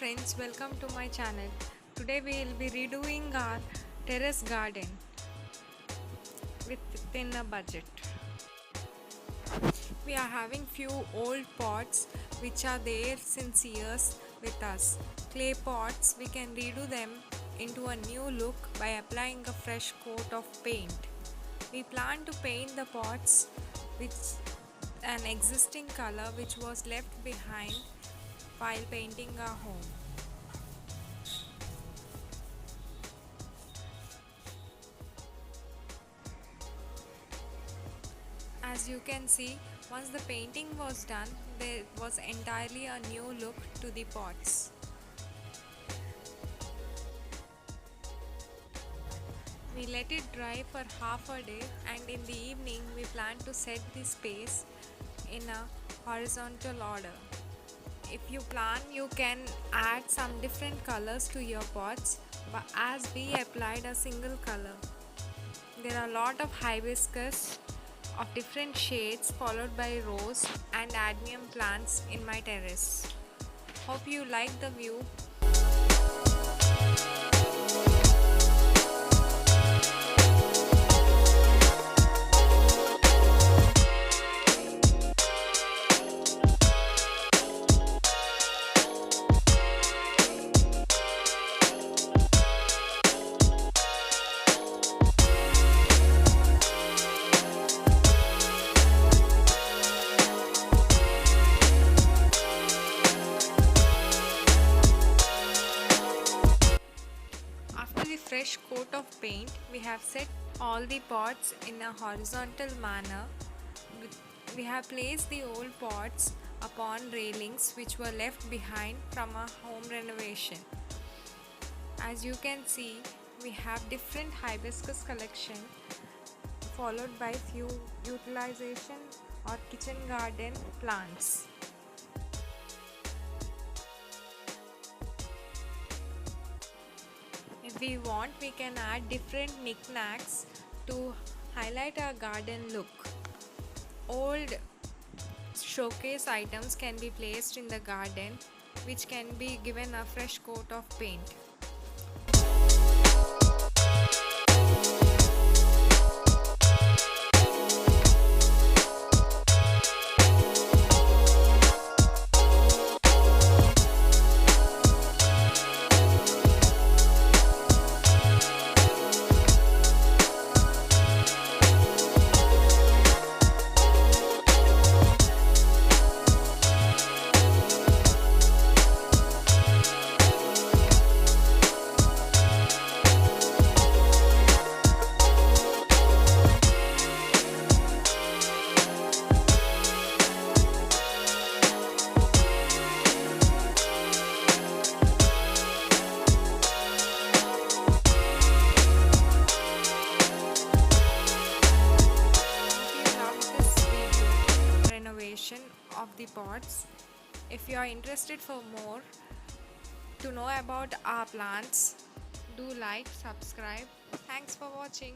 friends, welcome to my channel. Today we will be redoing our terrace garden within a budget. We are having few old pots which are there since years with us. Clay pots, we can redo them into a new look by applying a fresh coat of paint. We plan to paint the pots with an existing color which was left behind while painting our home. As you can see, once the painting was done, there was entirely a new look to the pots. We let it dry for half a day, and in the evening we plan to set the space in a horizontal order. If you plan, you can add some different colors to your pots, but as we applied a single color. There are a lot of hibiscus of different shades followed by rose and adenium plants in my terrace. Hope you like the view. After the fresh coat of paint, we have set all the pots in a horizontal manner. We have placed the old pots upon railings which were left behind from our home renovation. As you can see, we have different hibiscus collection followed by few utilization or kitchen garden plants. If we want, we can add different knickknacks to highlight our garden look. Old showcase items can be placed in the garden, which can be given a fresh coat of paint. Of the pots. If you are interested for more to know about our plants, do like, subscribe. Thanks for watching.